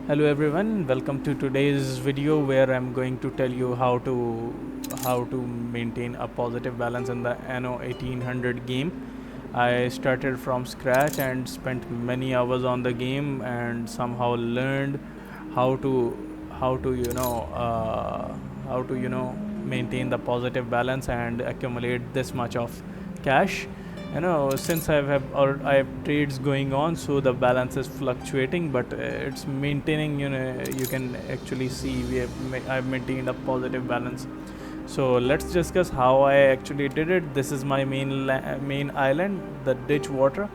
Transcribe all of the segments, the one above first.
Hello everyone, welcome to today's video where I'm going to tell you how to maintain a positive balance in the Anno 1800 game. I started from scratch and spent many hours on the game and somehow learned how to how to you know how to maintain the positive balance and accumulate this much of cash. Since I have trades going on, so the balance is fluctuating, but it's maintaining. You can actually see I've maintained a positive balance. So let's discuss how I actually did it. This is my main island, the ditch water.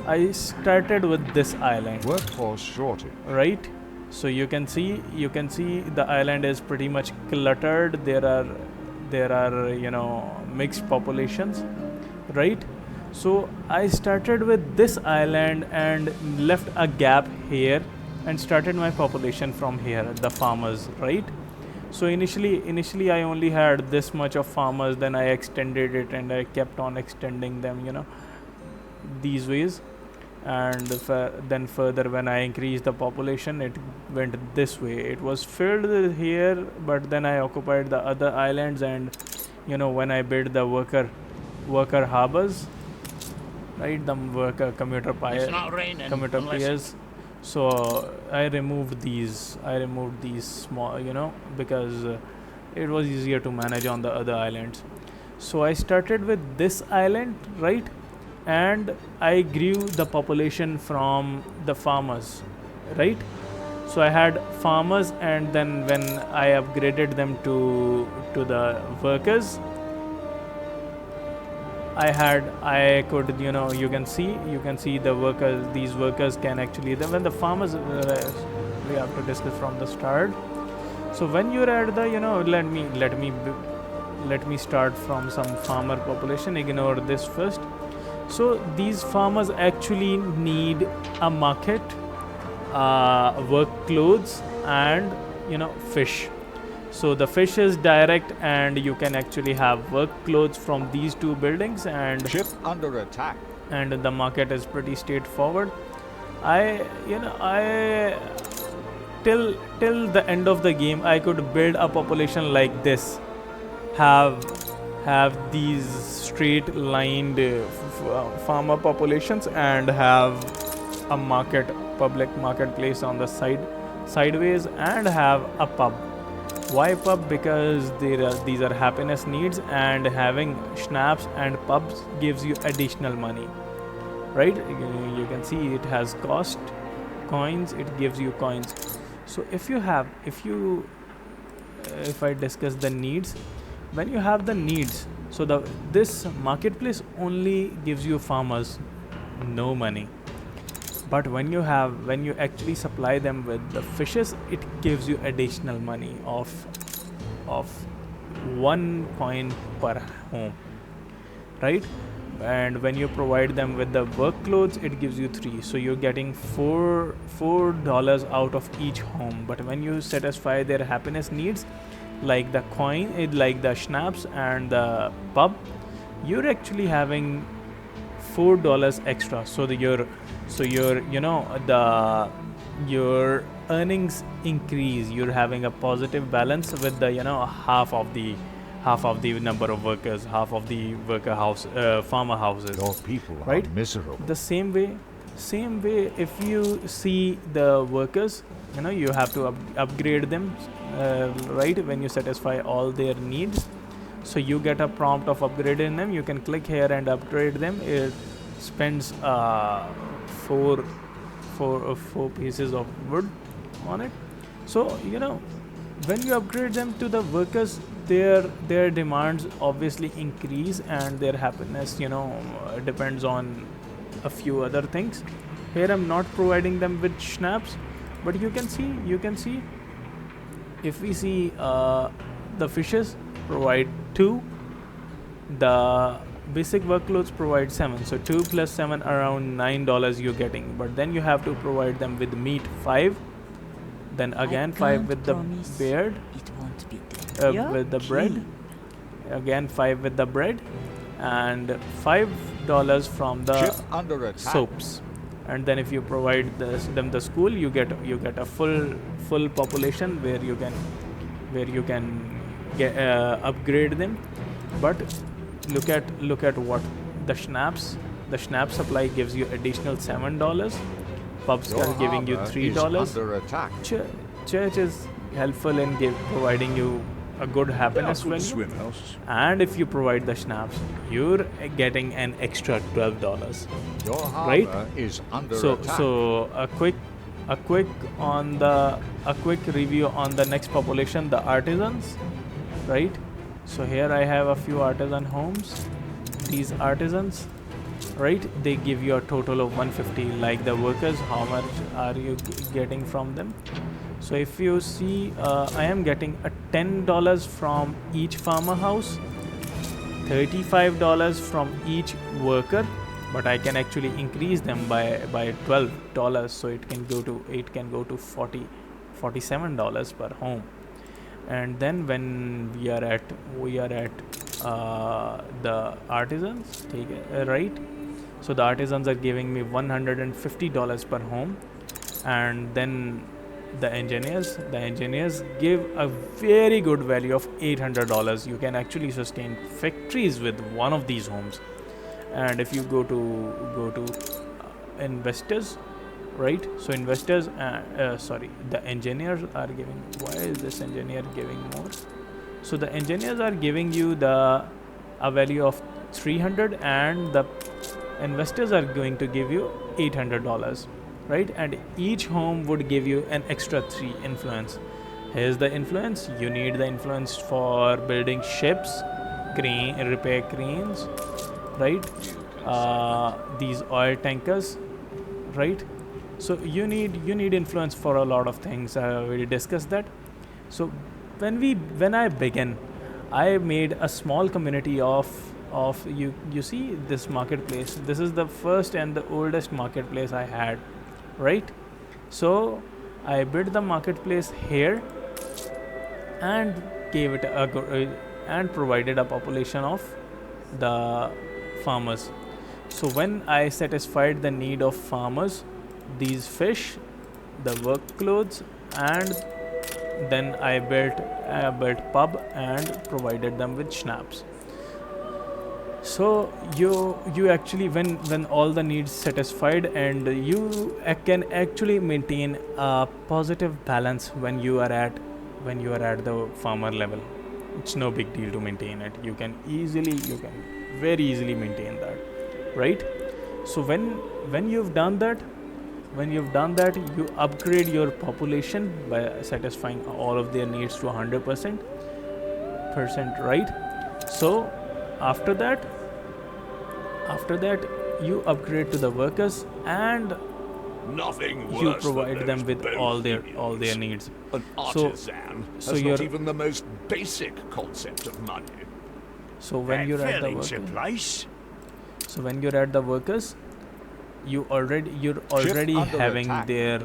I started with this island. Workforce shortage. Right. So you can see the island is pretty much cluttered. There are mixed populations, right? So I started with this island and left a gap here and started my population from here, the farmers, right? So initially I only had this much of farmers, then I extended it and I kept on extending them, these ways. And then further, when I increased the population, it went this way. It was filled here, but then I occupied the other islands, and when I built the worker harbors, right, the worker commuter It's not raining commuter unless piers. So I removed these small, because it was easier to manage on the other islands. So I started with this island, right? And I grew the population from the farmers, right? So I had farmers, and then when I upgraded them to the workers, I could, you can see the workers. These workers can actually, when the farmers, we have to discuss from the start. So when you're at the, let me start from some farmer population. Ignore this first. So these farmers actually need a market, work clothes, and fish. So the fish is direct, and you can actually have work clothes from these two buildings, and Ship under attack. the market is pretty straightforward. I till the end of the game, I could build a population like this, have these straight lined farmer populations, and have a public marketplace on the sideways, and have a pub. Why pub? Because these are happiness needs, and having schnapps and pubs gives you additional money, right? You can see it has cost coins, it gives you coins. So if I discuss the needs, when you have the needs, so this marketplace only gives you farmers no money. But when you actually supply them with the fishes, it gives you additional money of 1 coin per home, right? And when you provide them with the work clothes, it gives you 3, so you're getting $4 out of each home. But when you satisfy their happiness needs, like the coin, like the schnapps and the pub, you're actually having $4 extra. So your earnings increase. You're having a positive balance with the half of the number of workers, half of the farmer houses. Your people Right? are miserable. The same way, if you see the workers, you have to upgrade them, right? When you satisfy all their needs, so you get a prompt of upgrading them. You can click here and upgrade them. It spends four pieces of wood on it. So when you upgrade them to the workers, their demands obviously increase, and their happiness depends on a few other things. Here I'm not providing them with schnapps, but you can see if we see the fishes provide 2, the basic workloads provide 7, so 2 plus 7, around $9 you're getting. But then you have to provide them with meat, 5, then again 5 with the beard, it won't be there. with the bread, again 5 with the bread, and $5 from the Ship under attack. soaps. and then if you provide them the school, you get a full population where you can get upgrade them. But look at what the Schnapp supply gives you additional $7. Pubs Your are giving you harbour $3. is under attack. Church is helpful in providing you a good happiness Good value. swim house. And if you provide the schnapps, you're getting an extra $12. Your harbour Right? is under So attack. so a quick review on the next population, the artisans, right? So here I have a few artisan homes. These artisans, right, they give you a total of 150. Like the workers, how much are you getting from them? So if you see, I am getting a $10 from each farmer house, $35 from each worker, but I can actually increase them by $12, so it can go to $47 per home. And then when we are at the artisans, right? So the artisans are giving me $150 per home, and then the engineers give a very good value of $800. You can actually sustain factories with one of these homes. And if you go to investors, right? So investors, the engineers are giving. Why is this engineer giving more? So the engineers are giving you a value of 300, and the investors are going to give you $800, right? And each home would give you an extra 3 influence. Here's the influence. You need the influence for building ships, repair cranes, right? These oil tankers, right? So you need influence for a lot of things. We discussed that. So when I began, I made a small community of you see this marketplace. This is the first and the oldest marketplace I had, right? So I built the marketplace here and gave it and provided a population of the farmers. So when I satisfied the need of farmers, these fish, the work clothes, and then I built pub and provided them with schnapps. So you actually, when all the needs satisfied, and you can actually maintain a positive balance when you are at the farmer level. It's no big deal to maintain it. You can very easily maintain that, right? So when you've done that, you upgrade your population by satisfying all of their needs to 100%, right? So after that you upgrade to the workers, and Nothing worse you than provide them those with both all their idiots. needs. An artisan so has not you're- even the most basic concept of money. So when you're at the place. So when you're at the workers, you're already under having attack. their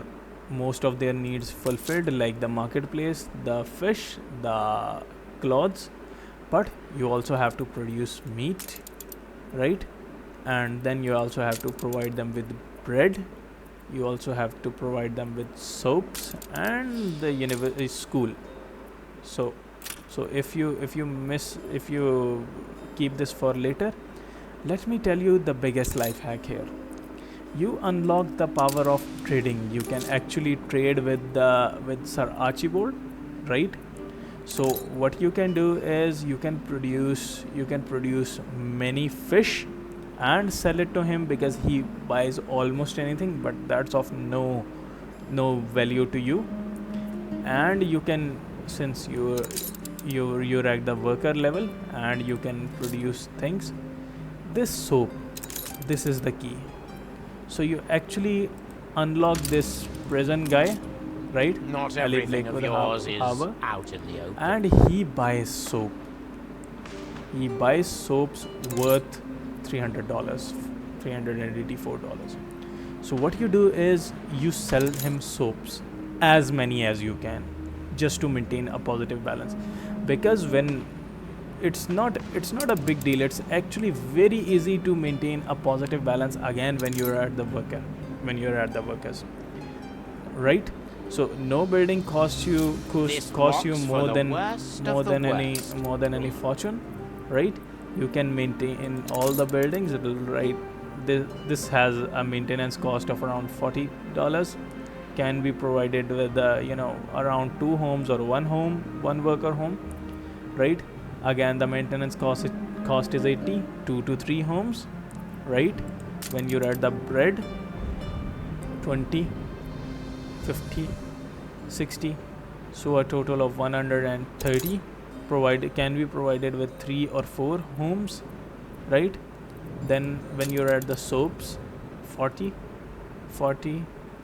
most of their needs fulfilled, like the marketplace, the fish, the clothes, but you also have to produce meat, right? And then you also have to provide them with bread. You also have to provide them with soaps and the school. So if you keep this for later, let me tell you the biggest life hack here. You unlock the power of trading. You can actually trade with Sir Archibald, right? So what you can do is you can produce many fish and sell it to him, because he buys almost anything, but that's of no value to you. And you can, since you're at the worker level and you can produce things. This soap, this is the key. So you actually unlock this prison guy, right? Not I live everything like of with a yours is harbor. out in the open. And he buys soap. He buys soaps worth $300, $384. So what you do is you sell him soaps, as many as you can, just to maintain a positive balance. Because when it's not a big deal. It's actually very easy to maintain a positive balance again when you're at the worker, when you're at the workers, right? So no building costs you This costs you works for more the than worst more of the than worst. any fortune, right? You can maintain all the buildings. It'll right. This has a maintenance cost of around $40. Can be provided with around 2 homes or one worker home, right? Again, the maintenance cost is 80, 2 to 3 homes, right? When you're at the bread, 20, 50, 60, so a total of 130 can be provided with 3 or 4 homes, right? Then when you're at the soaps, 40, 40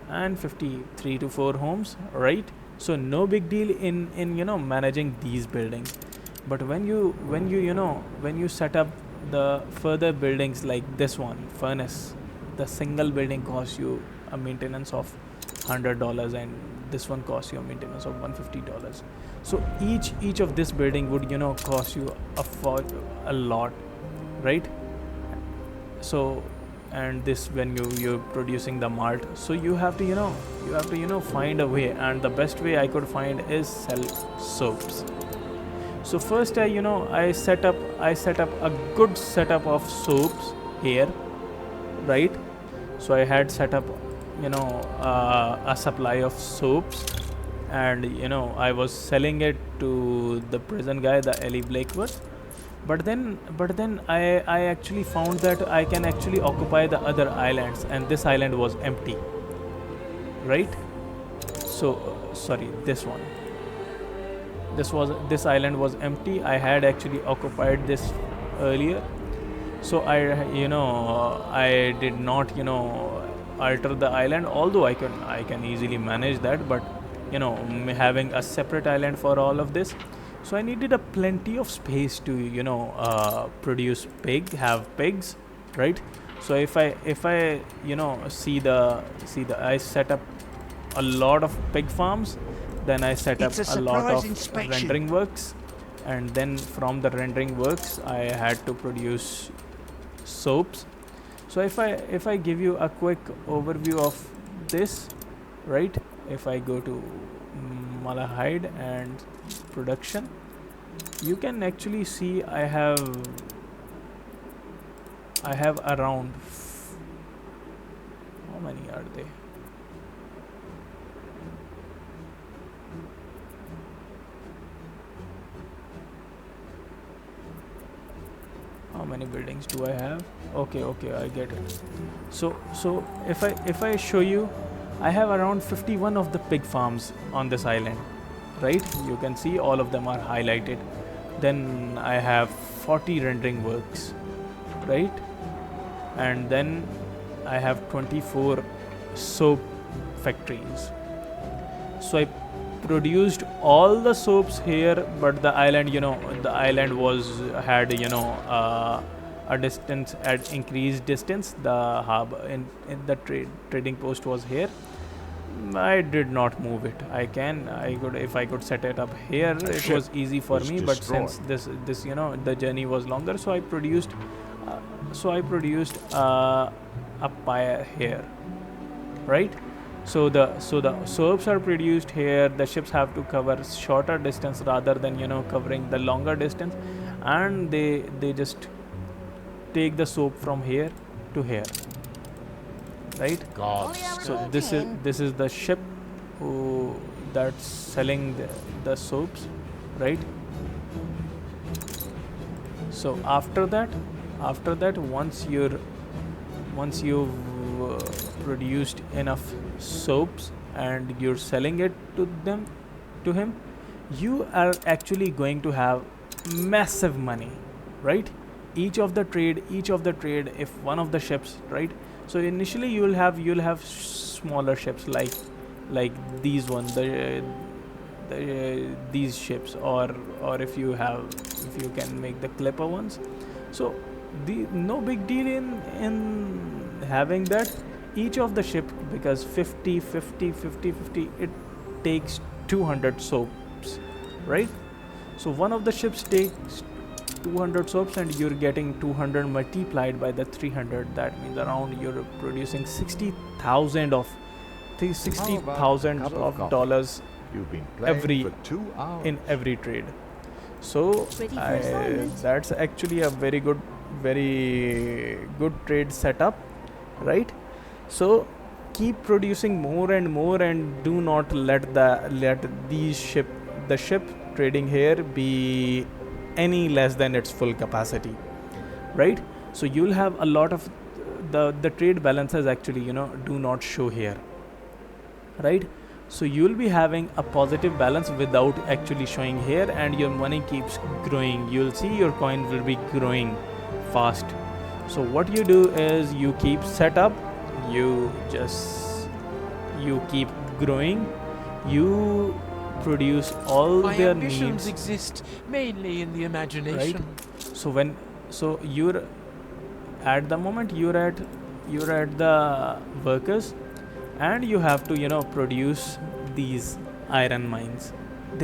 and 50, 3 to 4 homes, right? So no big deal in managing these buildings. But when you set up the further buildings like this one furnace, the single building costs you a maintenance of $100, and this one costs you a maintenance of $150. So each of this building would cost you a lot, right? So, and this when you're producing the malt, so you have to find a way, and the best way I could find is sell soaps. So first I set up a good setup of soaps here, right? So I had set up a supply of soaps, and I was selling it to the prison guy, the Ellie Blakewood. But then I actually found that I can actually occupy the other islands, and this island was empty, right? So sorry, this island was empty. I had actually occupied this earlier, so I did not alter the island, although I can easily manage that, but having a separate island for all of this, so I needed a plenty of space to produce have pigs, right? So if I see the I set up a lot of pig farms, then I set up It's a a lot surprise of inspection. rendering works, and then from the rendering works I had to produce soaps. So if I give you a quick overview of this, right? If I go to Malahide and production, you can actually see I have around how many are they? How many buildings do I have? Okay, I get it. So if I show you, I have around 51 of the pig farms on this island, right? You can see all of them are highlighted. Then I have 40 rendering works, right? And then I have 24 soap factories. So I produced all the soaps here, but the island had a distance, at increased distance. The hub in the trading post was here. I did not move it. I could, if I could set it up here, it was easy for me. But since this the journey was longer, so I produced a pyre here, right? So the soaps are produced here. The ships have to cover shorter distance rather than covering the longer distance, and they just take the soap from here to here, right? So this is the ship that's selling the soaps, right? So after that, once you've produced enough soaps and you're selling it to him, you are actually going to have massive money, right? Each of the trade, if one of the ships, right? So initially you'll have smaller ships like these ones, these ships, or if you can make the clipper ones. So no big deal in having that. Each of the ship, because 50, it takes 200 soaps, right? So one of the ships takes 200 soaps and you're getting 200 multiplied by the 300. That means around you're producing 60,000 of How about a 60,000 cup of coffee? dollars You've been playing every- for 2 hours. in every trade. So Ready for assignment. that's actually a very good trade setup, right? So keep producing more and more, and do not let the ship trading here be any less than its full capacity, right? So you'll have a lot of the trade balances actually do not show here, right? So you'll be having a positive balance without actually showing here, and your money keeps growing. You'll see your coin will be growing fast. So what you do is you keep setup, you keep growing, you produce all My their ambitions needs, exist mainly in the imagination. so you're at the moment you're at the workers, and you have to produce these iron mines.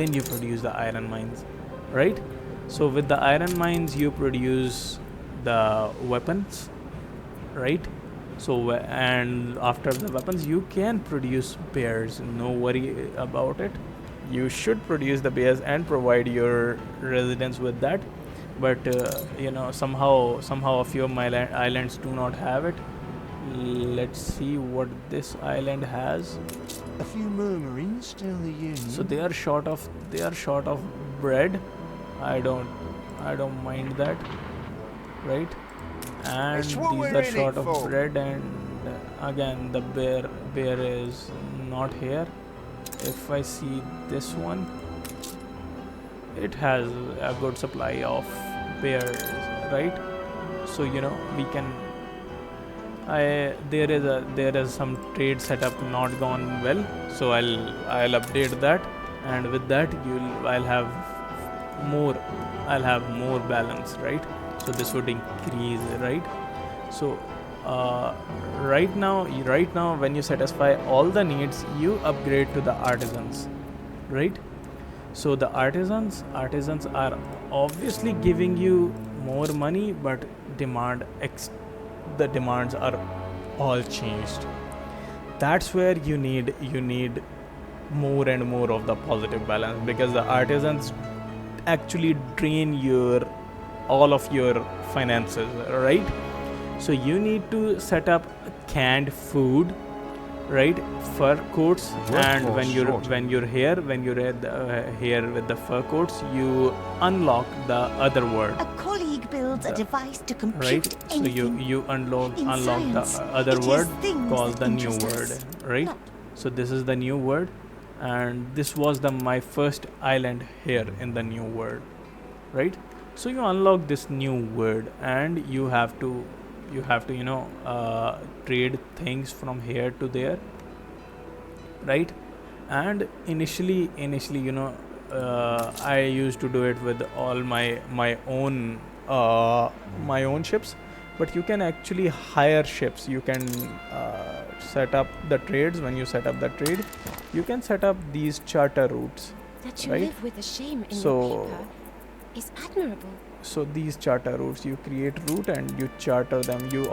Then you produce the iron mines, right? So with the iron mines you produce the weapons, right? So and after the weapons you can produce bears, no worry about it. You should produce the bears and provide your residents with that, but somehow a few of my islands do not have it. Let's see what this island has. A few murmurings tell the union. So they are short of bread. I don't mind that, right? And That's what these we're are in it short of for. bread, and again the bear is not here. If I see this one, it has a good supply of bears, right? So we can there is some trade setup not gone well, so I'll update that, and with that I'll have more balance, right? So this would increase, right? So right now when you satisfy all the needs, you upgrade to the artisans, right? So the artisans are obviously giving you more money, but the demands are all changed. That's where you need more and more of the positive balance, because the artisans actually drain all of your finances, right? So you need to set up canned food, right? Fur coats, and when you're here with the fur coats, you unlock the other world, A colleague builds a device to compute right? So anything. you unlock In the science, other it is word things called that the new interest word, us, right? not- So this is the new word, and this was my first island here in the new world, right? So you unlock this new word, and you have to trade things from here to there, right? And initially I used to do it with all my own ships, but you can actually hire ships. You can set up the trades. When you set up the trade, you can set up these charter routes. That you Right? live with a shame in So- your paper is admirable. So these charter routes, you create route and you charter them. You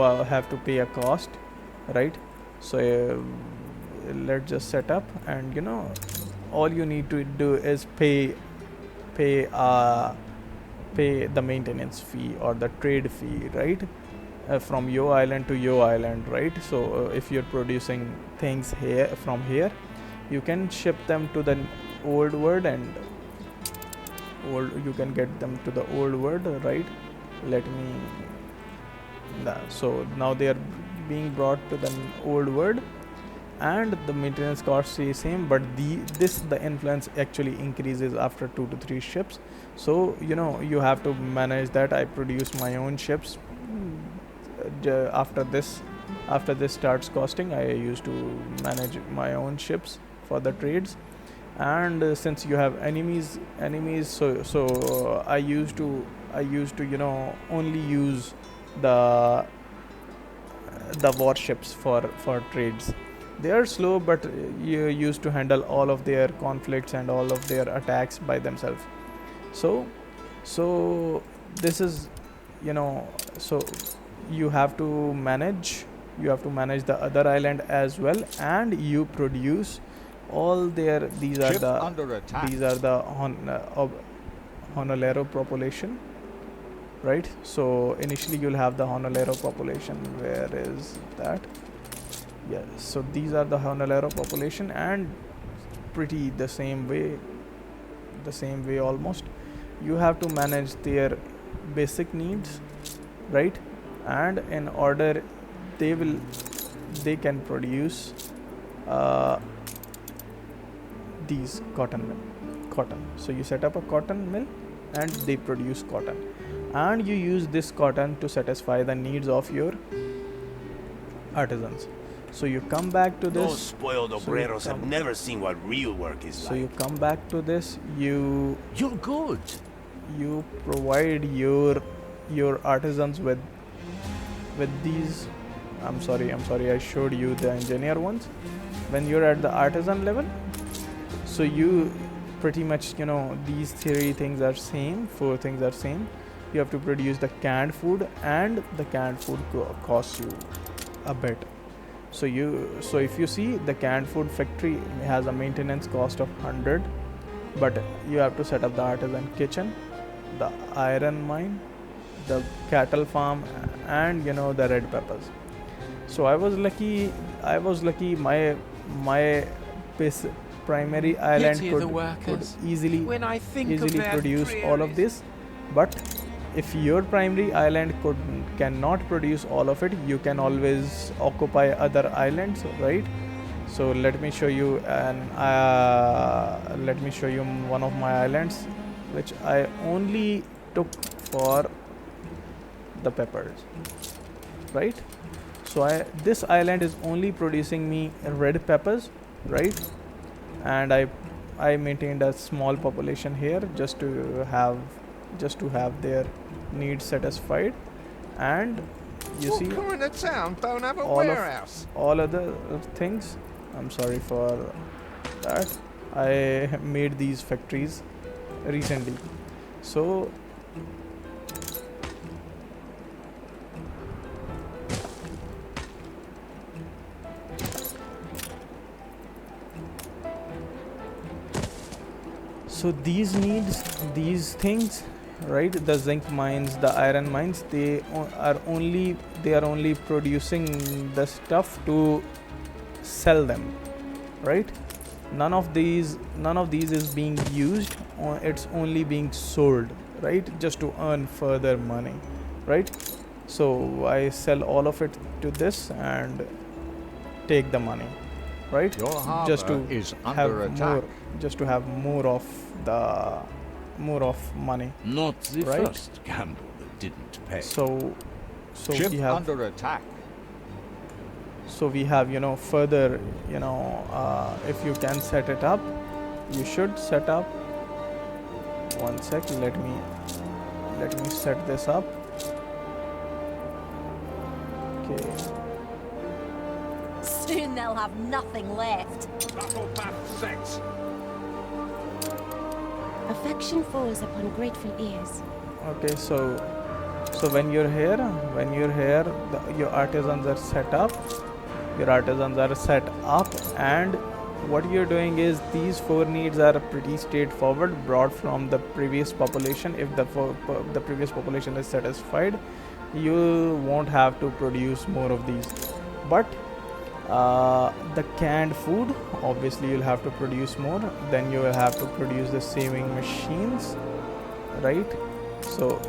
all have to pay a cost, right? So let's just set up, and all you need to do is pay the maintenance fee or the trade fee, right? From your island to your island, right? So if you're producing things from here, you can ship them to the old world, and you can get them to the old world, right? So now they are being brought to the old world, and the maintenance cost stays same, but the influence actually increases after 2 to 3 ships. So you have to manage that. I produce my own ships. After this starts costing, I used to manage my own ships for the trades. And since you have enemies, so I used to only use the warships for trades. They are slow, but you used to handle all of their conflicts and all of their attacks by themselves. So So this is, you know, so you have to manage the other island as well, and you produce all their these are Ship the under attack. Honolero population, right? So initially you'll have the Honolero population. Where is that? Yeah, so these are the Honolero population, and pretty the same way almost. You have to manage their basic needs, right? And in order they can produce uh, these cotton. So you set up a cotton mill and they produce cotton, and you use this cotton to satisfy the needs of your artisans. So you come back to Those this. spoiled obreros have never seen what real work is So like. you come back to this. You You're good. provide your artisans with these. I'm sorry, I showed you the engineer ones. When you're at the artisan level, so you pretty much, you know, these four things are same. You have to produce the canned food, and the canned food costs you a bit. So if you see, the canned food factory has a maintenance cost of 100, but you have to set up the artisan kitchen, the iron mine, the cattle farm, and, you know, the red peppers. So I was lucky. My primary island Pity the could workers. easily When I think of their produce all of this. But if your primary island cannot produce all of it, you can always occupy other islands, right? So let me show you one of my islands, which I only took for the peppers, right? So this island is only producing me red peppers, right? And I maintained a small population here just to have their needs satisfied. And you What see, kind of town don't have a all of- warehouse? all other things, I'm sorry for that, I made these factories recently. So these needs, these things, right? The zinc mines, the iron mines, they are only producing the stuff to sell them, right? None of these is being used, or it's only being sold, right? Just to earn further money, right? So I sell all of it to this and take the money, right? Your harbor Just to is have under attack. more of money. Not the Right? first gamble that didn't pay. So Ship we have under attack. you know, further, you know, if you can set it up, you should set up. One sec, let me set this up. Okay. Soon they'll have nothing left. Battle path set. Affection falls upon grateful ears. Okay, so when you're here, your artisans are set up. And what you're doing is, these four needs are pretty straightforward, brought from the previous population. If the previous population is satisfied, you won't have to produce more of these. But the canned food, obviously you'll have to produce more. Then you will have to produce the saving machines, right? So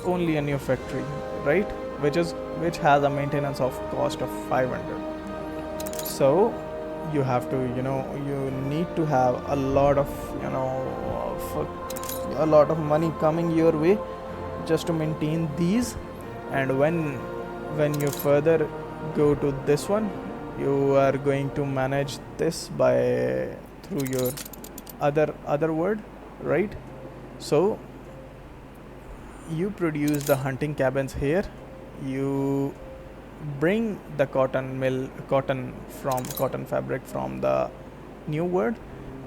only a new factory, right? Which has a maintenance of cost of 500. So you have to, you know, you need to have a lot of, you know, a lot of money coming your way just to maintain these. And when you further go to this one, you are going to manage this through your other word, right? So you produce the hunting cabins here. You bring the cotton fabric from the new world,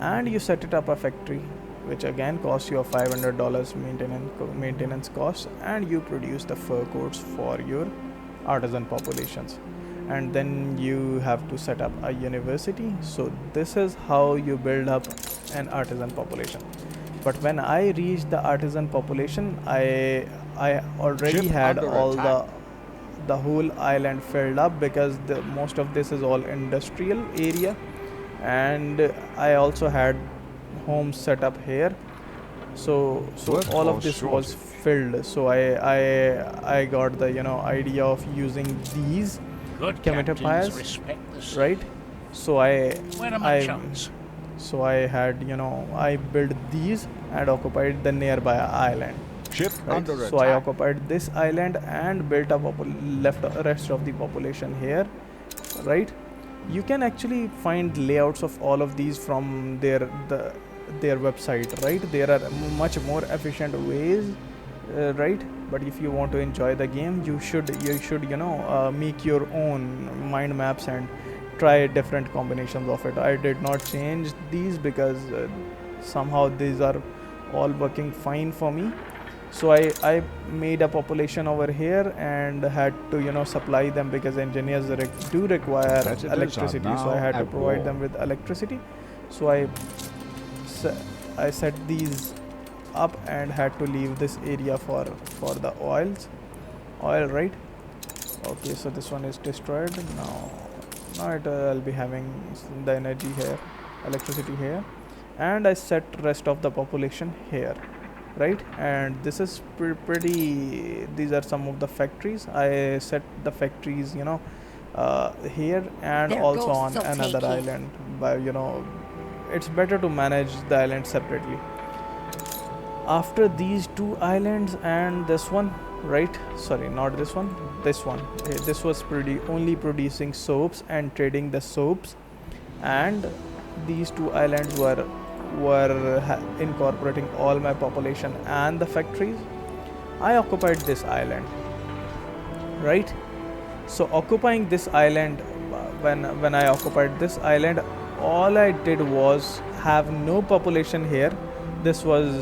and you set it up a factory, which again costs you a $500 maintenance cost, and you produce the fur coats for your artisan populations. And then you have to set up a university. So this is how you build up an artisan population. But when I reached the artisan population, I already Ship had under all attack. the whole island filled up, because most of this is all industrial area, and I also had homes set up here. So all of Workforce this was shortage. filled. So I got the idea of using these Good Scimitar captains pyres, respect the sea. right? So I Where are my I chums? so I had I built these and occupied the nearby island. Ship Right? under So I attack. occupied this island and built up left rest of the population here, right? You can actually find layouts of all of these from their website, right? There are much more efficient ways, right? But if you want to enjoy the game, you should make your own mind maps and try different combinations of it. I did not change these because somehow these are all working fine for me. So I made a population over here and had to supply them, because engineers do require Competitors are electricity. So now I had to at provide war. them with electricity. So I set these up and had to leave this area for the oil, right? Okay, so this one is destroyed now. I'll be having the energy here, electricity here, and I set rest of the population here, right? And this is pretty. These are some of the factories. I set the factories, here and There also goes on so another takey. island. By it's better to manage the island separately. After these two islands and this one, right? Sorry, not this one. This one. This was only producing soaps and trading the soaps, and these two islands were incorporating all my population and the factories. I occupied this island, right? So occupying this island, when I occupied this island, all I did was have no population here. This was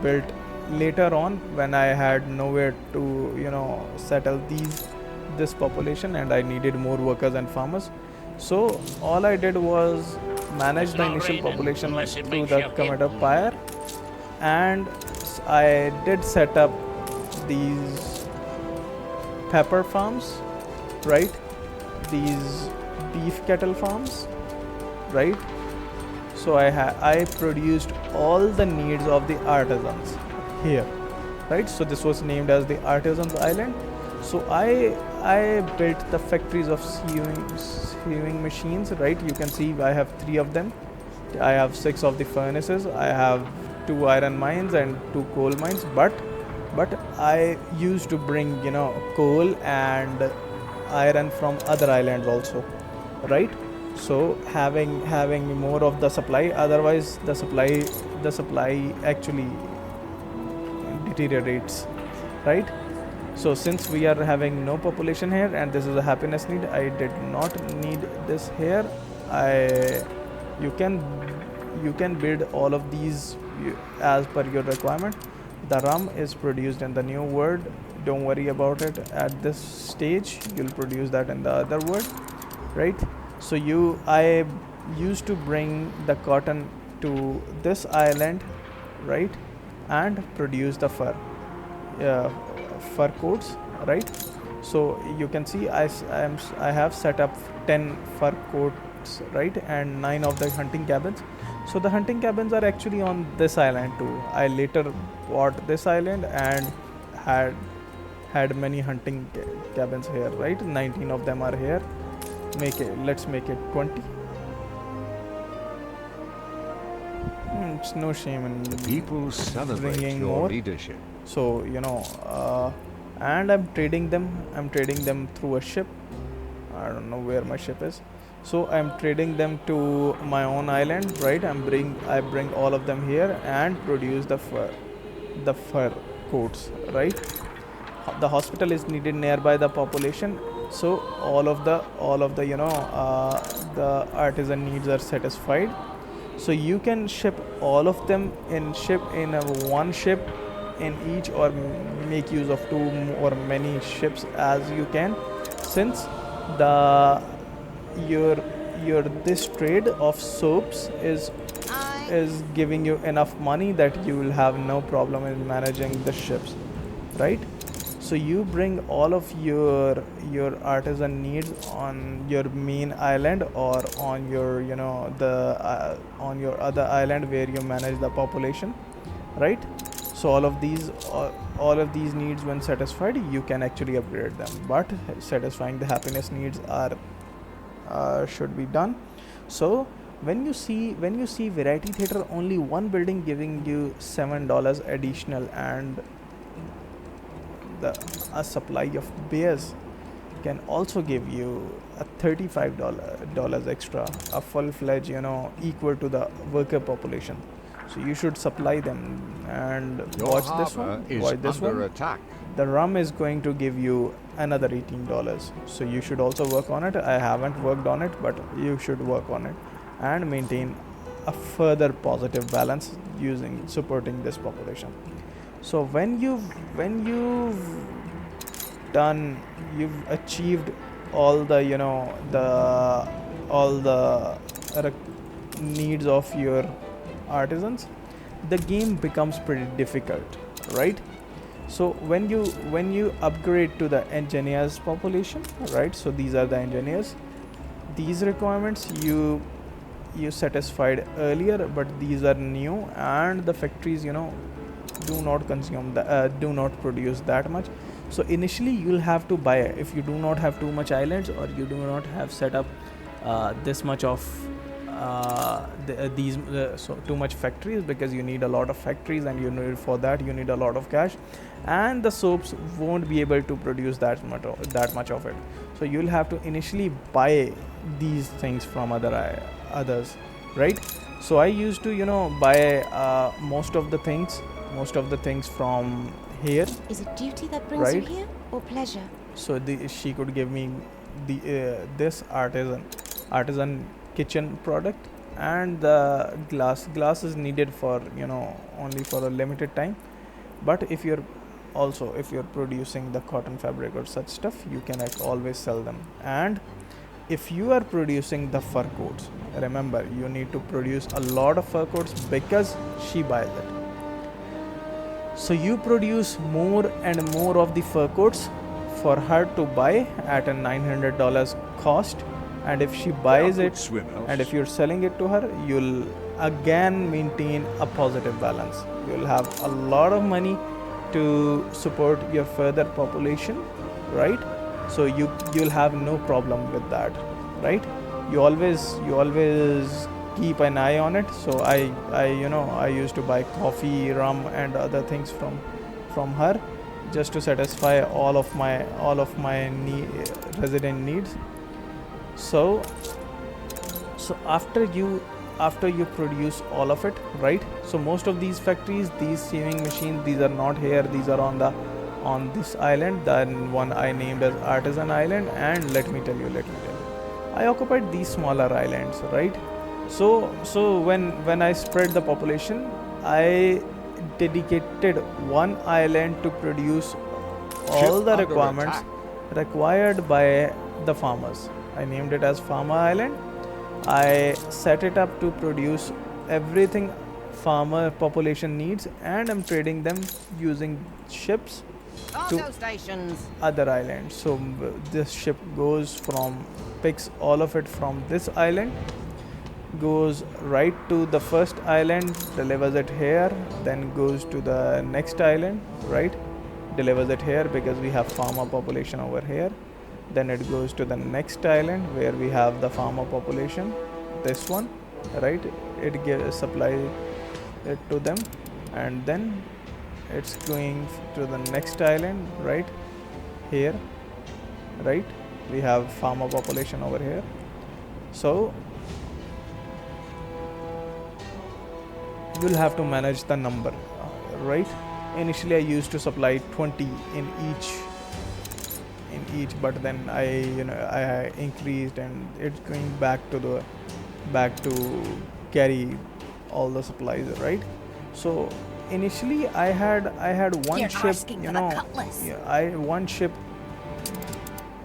built later on when I had nowhere to settle this population, and I needed more workers and farmers. So all I did was manage It's the not initial raining population unless it through makes the you Scimitar happy. pyre, and I did set up these pepper farms, right? These beef cattle farms, right? So I produced all the needs of the artisans here, right? So this was named as the Artisans Island. So I built the factories of sewing machines, right? You can see I have 3 of them. I have 6 of the furnaces. I have 2 iron mines and 2 coal mines. But I used to bring coal and iron from other islands also, right? So having more of the supply, otherwise the supply actually deteriorates, right? So since we are having no population here and this is a happiness need, I did not need this here. You can build all of these as per your requirement. The rum is produced in the new world. Don't worry about it at this stage. You'll produce that in the other world, right? So I used to bring the cotton to this island, right, and produce the fur coats, right? So you can see I have set up 10 fur coats, right, and 9 of the hunting cabins. So the hunting cabins are actually on this island too. I later bought this island and had many hunting cabins here, right? 19 of them are here. Let's make it 20. It's no shame in People celebrate bringing your more. leadership. So and I'm trading them through a ship. I don't know where my ship is. So I'm trading them to my own island, right? I bring all of them here and produce the fur coats, right? The hospital is needed nearby the population, so all of the the artisan needs are satisfied. So you can ship all of them in one ship in each, or make use of two or many ships as you can, since the your this trade of soaps is giving you enough money that you will have no problem in managing the ships, right? So you bring all of your artisan needs on your main island, or on your on your other island where you manage the population, right? So all of these needs, when satisfied, you can actually upgrade them, but satisfying the happiness needs are should be done. So when you see variety theater, only one building giving you $7 additional, and a supply of beers can also give you a $35 extra, a full-fledged, equal to the worker population. So you should supply them. And Your watch this harbor one. is Watch this under one. attack. The rum is going to give you another $18. So you should also work on it. I haven't worked on it, but you should work on it and maintain a further positive balance supporting this population. So when you've achieved all the all the needs of your artisans, the game becomes pretty difficult, right? So when you upgrade to the engineers population, right? So these are the engineers. These requirements you satisfied earlier, but these are new, and the factories do not consume do not produce that much. So initially you'll have to buy, if you do not have too much islands, or you do not have set up this much of so too much factories, because you need a lot of factories, and for that you need a lot of cash, and the soaps won't be able to produce that much of it. So you'll have to initially buy these things from others, right? So I used to buy most of the things from here. Is it duty that brings you Right. here, or pleasure? So she could give me this artisan kitchen product, and the glass is needed for only for a limited time. But if you're producing the cotton fabric or such stuff, you can always sell them. And if you are producing the fur coats, remember, you need to produce a lot of fur coats, because she buys it. So you produce more and more of the fur coats for her to buy at a $900 cost, and if she buys Good it, swimmers. and if you're selling it to her, you'll again maintain a positive balance. You'll have a lot of money to support your further population, right? So you'll have no problem with that, right? You always keep an eye on it. So I used to buy coffee, rum, and other things from her, just to satisfy all of my resident needs. So after you produce all of it, right? So most of these factories, these sewing machines, these are not here, these are on this island, the one I named as Artisan Island. And let me tell you, I occupied these smaller islands, right? So when I spread the population, I dedicated one island to produce all Ship the under requirements attack. required by the farmers. I named it as Farmer Island. I set it up to produce everything farmer population needs, and I'm trading them using ships to Cargo stations. other islands. So this ship picks all of it from this island, goes right to the first island, delivers it here, then goes to the next island, right? Delivers it here, because we have farmer population over here. Then it goes to the next island where we have the farmer population, this one, right? It supply it to them, and then it's going to the next island, right here, right? We have farmer population over here. So you'll have to manage the number, right? Initially I used to supply 20 in each, but then I increased, and it's going back to carry all the supplies, right? So initially I had one You're ship, asking you for the know, cutlass. yeah, I one ship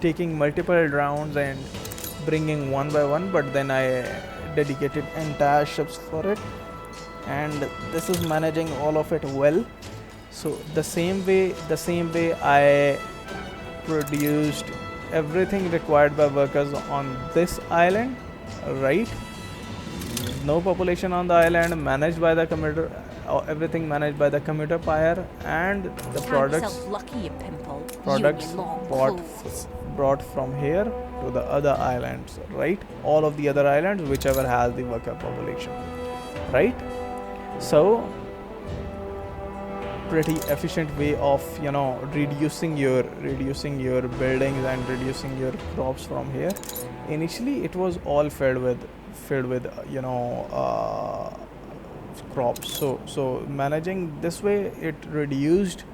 taking multiple rounds and bringing one by one, but then I dedicated entire ships for it, and this is managing all of it well. So the same way I produced everything required by workers on this island, right? No population on the island, managed by the commuter, everything managed by the commuter pyre, and the Count products yourself lucky, you pimple. products You and your long bought clothes. brought from here to the other islands, right? All of the other islands, whichever has the worker population, right? So pretty efficient way of, you know, reducing your buildings and reducing your crops from here. Initially it was all filled with you know, crops. So managing this way, it reduced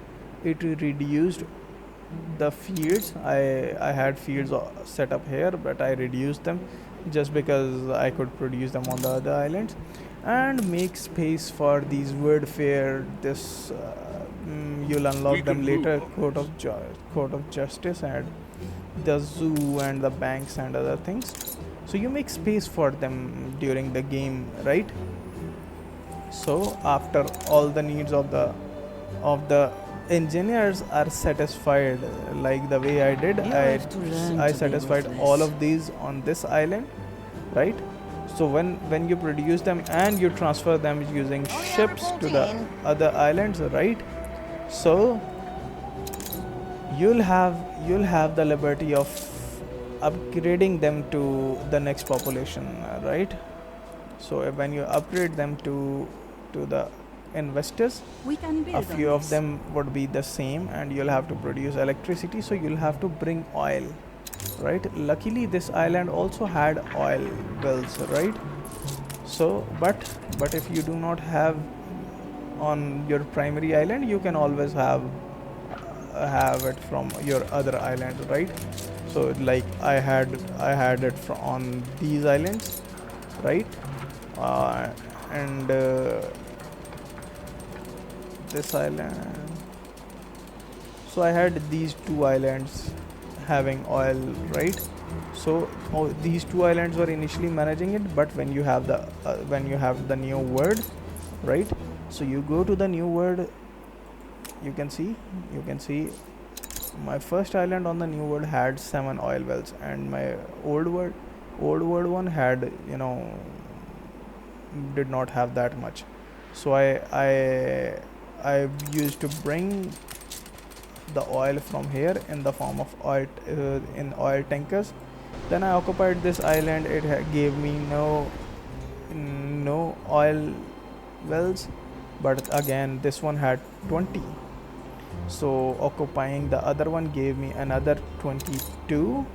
the fields. I had fields set up here, but I reduced them just because I could produce them on the other islands, and make space for these word fair. This you'll unlock them later. Court of justice, and the zoo, and the banks, and other things. So you make space for them during the game, right? So after all the needs of the engineers are satisfied, like the way I did, I satisfied all of these on this island, right? So when you produce them and you transfer them using ships to the other islands, right? So you'll have the liberty of upgrading them to the next population, right? So when you upgrade them to the investors, We can build a on few of this. them would be the same, and you'll have to produce electricity, so you'll have to bring oil, right? Luckily this island also had oil wells, right? So but if you do not have on your primary island, you can always have it from your other island, right? So like I had it on these islands, right? And this island. So I had these two islands having oil, right? So these two islands were initially managing it, but when you have the new world, right? So you go to the new world, you can see my first island on the new world had 7 oil wells, and my old world one had, you know, did not have that much. So I used to bring the oil from here in the form of oil, in oil tankers. Then I occupied this island. It gave me no oil wells, but again this one had 20. So occupying the other one gave me another 22.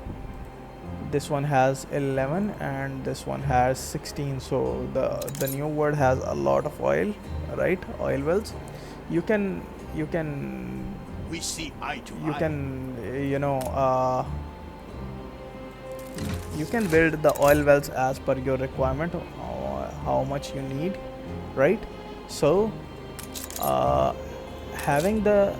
This one has 11, and this one has 16. So the new world has a lot of oil, right? Oil wells. You can We see eye to you eye. can you can build the oil wells as per your requirement, how much you need, right? So having the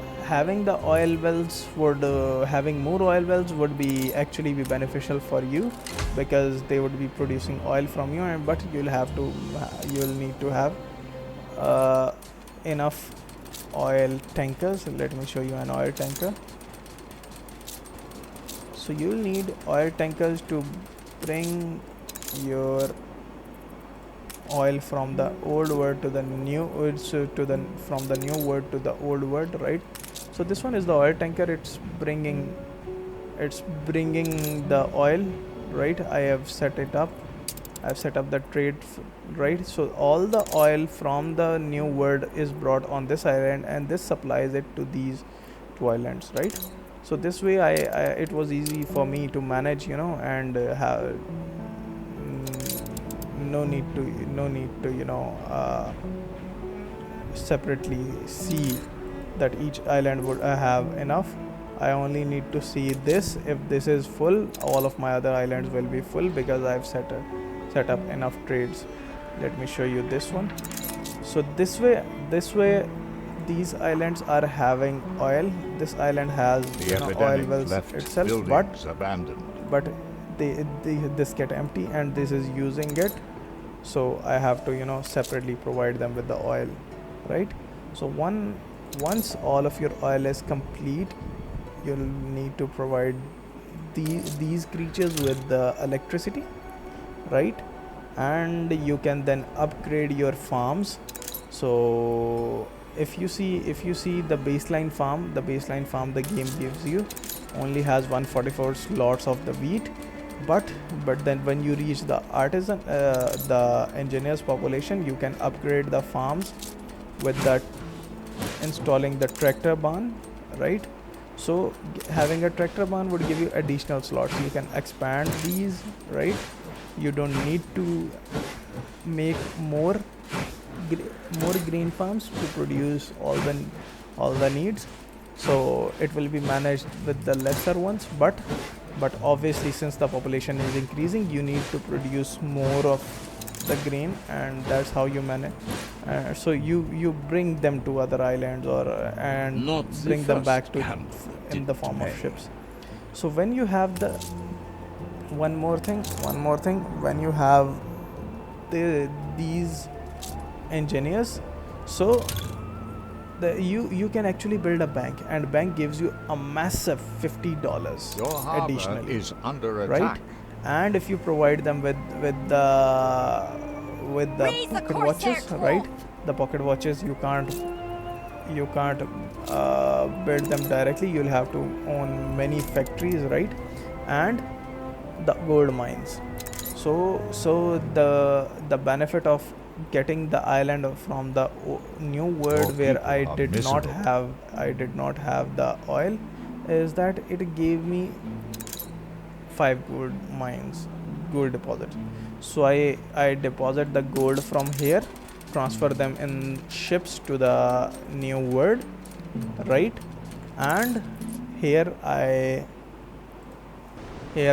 oil wells would having more oil wells would be actually be beneficial for you, because they would be producing oil from you, and but you'll need to have enough oil tankers. Let me show you an oil tanker. So you'll need oil tankers to bring your oil from the old world to the new from the new world to the old world, right? So this one is the oil tanker. It's bringing the oil, right? I've set up the trade, right? So all the oil from the new world is brought on this island, and this supplies it to these two islands, right? So this way I it was easy for me to manage, and have no need to separately see that each island would have enough. I only need to see this. If this is full, all of my other islands will be full, because I've set up enough trades, let me show you this one. So this way these islands are having oil. This island has The oil epidemic wells left itself, buildings abandoned. but this get empty and this is using it, so I have to separately provide them with the oil, right? So once all of your oil is complete, you'll need to provide these creatures with the electricity, right? And you can then upgrade your farms. So if you see the baseline farm the game gives you only has 144 slots of the wheat, but then when you reach the artisan the engineers population, you can upgrade the farms with that installing the tractor barn, right? So having a tractor barn would give you additional slots. You can expand these, right? You don't need to make more grain farms to produce all the needs, so it will be managed with the lesser ones, but obviously since the population is increasing, you need to produce more of the grain, and that's how you manage. So you bring them to other islands and Not bring the them back first to camp in the didn't form of pay. ships. So when you have the one more thing, when you have these engineers, so you can actually build a bank, and bank gives you a massive $50 Your harbor additionally, is under right? attack. And if you provide them with the Raise the pocket corsair watches, claw. right? The pocket watches you can't build them directly. You'll have to own many factories, right? And the gold mines. So the benefit of getting the island from the new world Your where people I are did miserable. not have the oil is that it gave me 5 gold deposits. So I deposit the gold from here, transfer them in ships to the new world, right? And here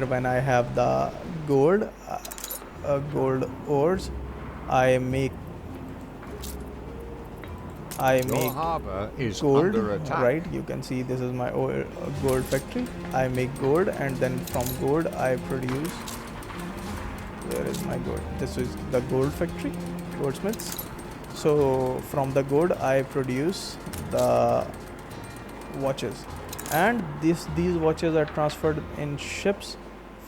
when I have the gold ores, I make Your harbor is gold, under attack. right? You can see this is my gold factory. I make gold, and then from gold I produce. Where is my gold? This is the gold factory, goldsmiths. So from the gold I produce the watches, and these watches are transferred in ships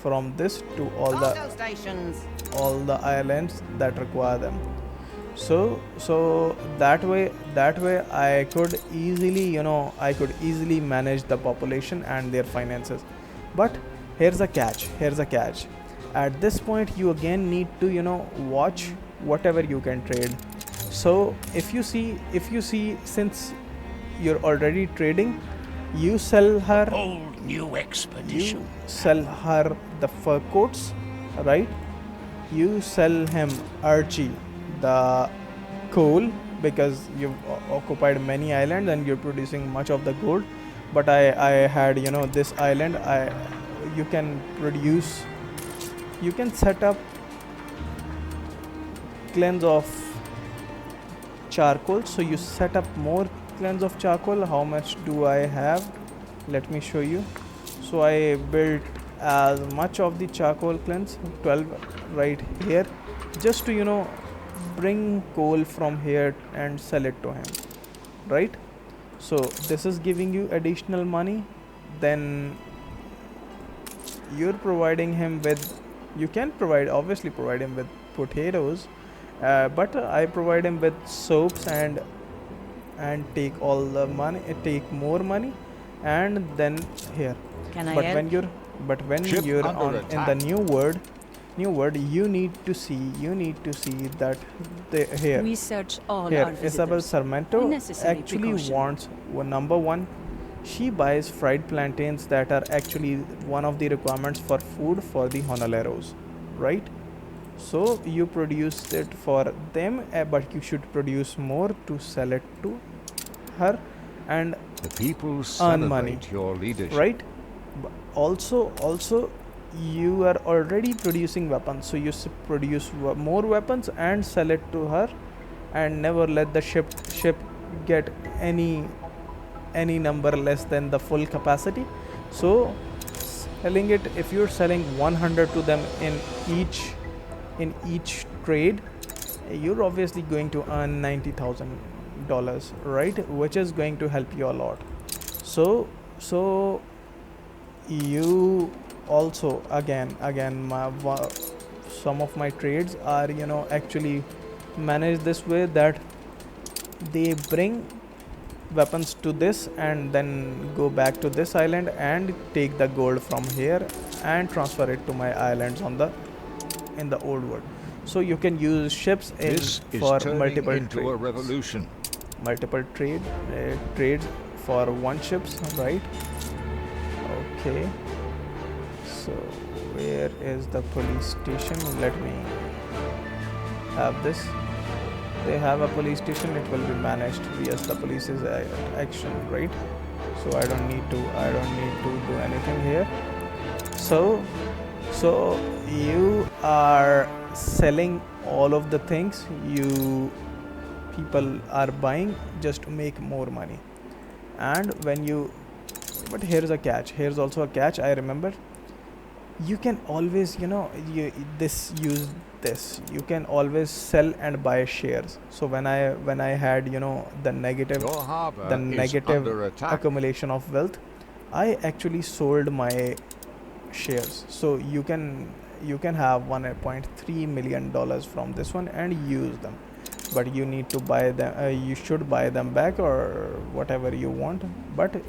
from this to all the islands that require them. So that way I could easily manage the population and their finances. But here's a catch. At this point you again need to watch whatever you can trade. So if you see since you're already trading, you sell her Bold new expedition. you sell her the fur coats, right? You sell him Archie the coal, because you've occupied many islands and you're producing much of the gold. But I had this island, you can set up cleanse of charcoal. So you set up more cleanse of charcoal. How much do I have? Let me show you. So I built as much of the charcoal cleanse, 12 right here, just to bring coal from here and sell it to him, right? So this is giving you additional money. Then you're providing him with, you can obviously provide him with potatoes, but I provide him with soaps and take all the money, take more money, and then here. Can I But help? when Ship you're under in the attack. new world, you need to see that here. We search all Here, our visitors. Isabel Sarmento Unnecessary actually precaution. wants number one. She buys fried plantains that are actually one of the requirements for food for the Honoleros, right? So you produce it for them, but you should produce more to sell it to her and The people earn money, celebrate your leadership. right? Also you are already producing weapons, so you produce more weapons and sell it to her, and never let the ship get any number less than the full capacity. So selling it, if you're selling 100 to them in each trade, you're obviously going to earn $90,000, right, which is going to help you a lot. So you also again some of my trades are actually managed this way, that they bring weapons to this and then go back to this island and take the gold from here and transfer it to my islands in the old world. So you can use ships This is for turning multiple into a revolution. multiple trades for one ships, right? Okay, so where is the police station? Let me have this. They have a police station, it will be managed. Yes, the police is action, right? So I don't need to do anything here. So you are selling all of the things you people are buying just to make more money. And but here's a catch, here's also a catch, I remember. You can always use this, you can always sell and buy shares. So when I had the negative Your harbor is under attack. accumulation of wealth, I actually sold my shares. So you can have $1.3 million from this one and use them, but you need to buy them, you should buy them back or whatever you want. But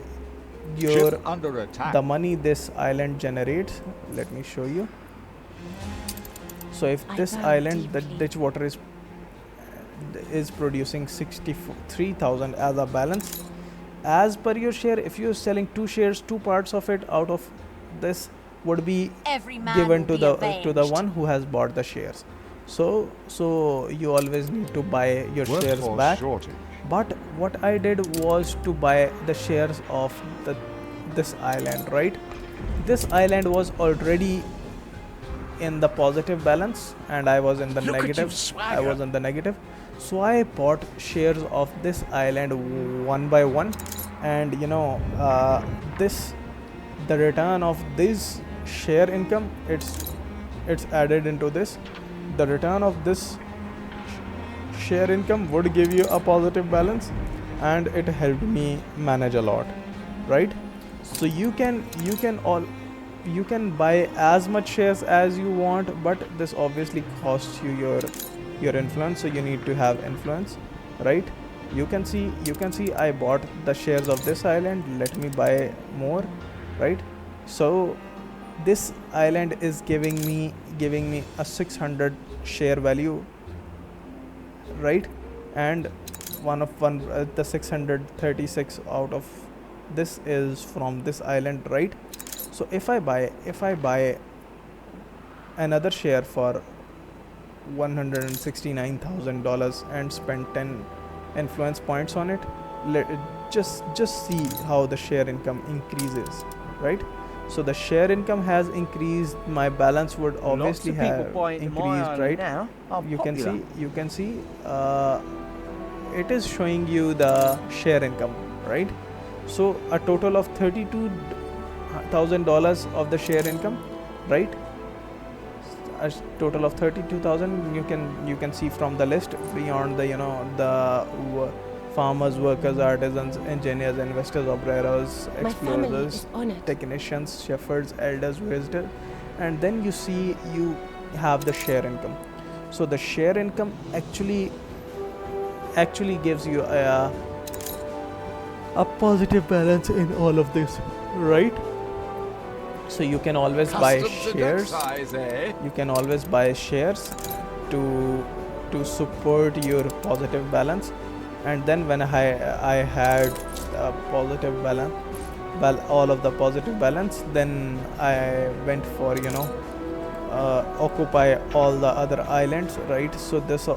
Ship under attack. the money this island generates, let me show you. So if I this burn island, the deeply. ditch water is producing 63,000 as a balance, as per your share, if you're selling 2 shares, 2 parts of it out of this would be Every man given will to be the avenged. one who has bought the shares. So you always need to buy your shares Workforce back. shortage. But what I did was to buy the shares of this island, right? This island was already in the positive balance and I was in the Look at you negative. swagger. I was in the negative. So I bought shares of this island one by one, and the return of this share income, it's added into this. The return of this share income would give you a positive balance, and it helped me manage a lot, right? So you can buy as much shares as you want, but this obviously costs you your influence, so you need to have influence, right? You can see I bought the shares of this island, let me buy more, right? So this island is giving me a 600 share value, right? And the 636 out of this is from this island, right? So if I buy another share for $169,000 and spend 10 influence points on it, just see how the share income increases, right? So the share income has increased, my balance would obviously Lots of people have buying into my increased, island right? now. I'm popular. You can see it is showing you the share income, right? So a total of $32,000 of the share income, right? A total of 32,000. You can see from the list beyond the farmers, workers, artisans, engineers, investors, operators, My family explorers, is honored. technicians, shepherds, elders, visitors, and then you see you have the share income. So the share income actually gives you a positive balance in all of this, right? So you can always buy Customs and shares. excise, eh? You can always buy shares to support your positive balance. And then when I had a positive balance, all of the positive balance, then I went for occupy all the other islands, right? So this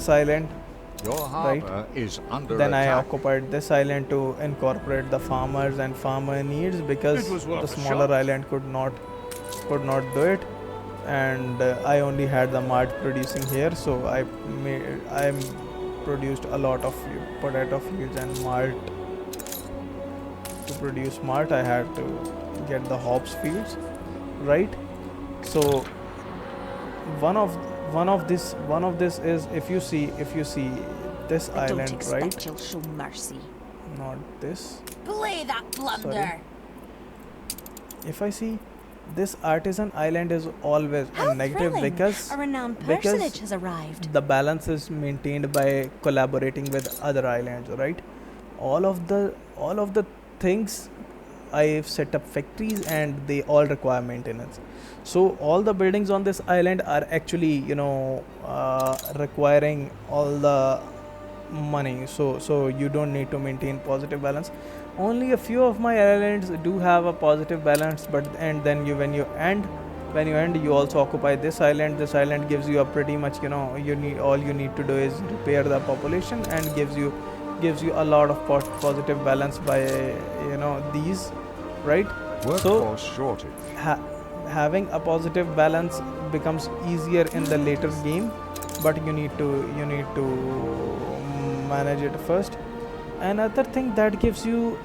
island, Your harbor is under then I attack. occupied this island to incorporate the farmers and farmer needs, because It was worth the a smaller shot. island could not could not do it, and I only had the mart producing here, so I produced a lot of potato fields and malt. To produce malt, I had to get the hops fields, right? So one of this is, if you see this I don't island, expect right? you'll show mercy. Not this. Play that blunder. Sorry. If I see, this artisan island is always How a negative thrilling. because A renowned because personage has arrived. the balance is maintained by collaborating with other islands, right? All of the things, I've set up factories and they all require maintenance. So all the buildings on this island are actually, requiring all the money. So you don't need to maintain positive balance. Only a few of my islands do have a positive balance, but and then when you end, you also occupy this island. This island gives you a pretty much, you need to do is repair the population, and gives you a lot of positive balance by these, right? Workforce shortage. Having a positive balance becomes easier in the later game, but you need to manage it first. Another thing that gives you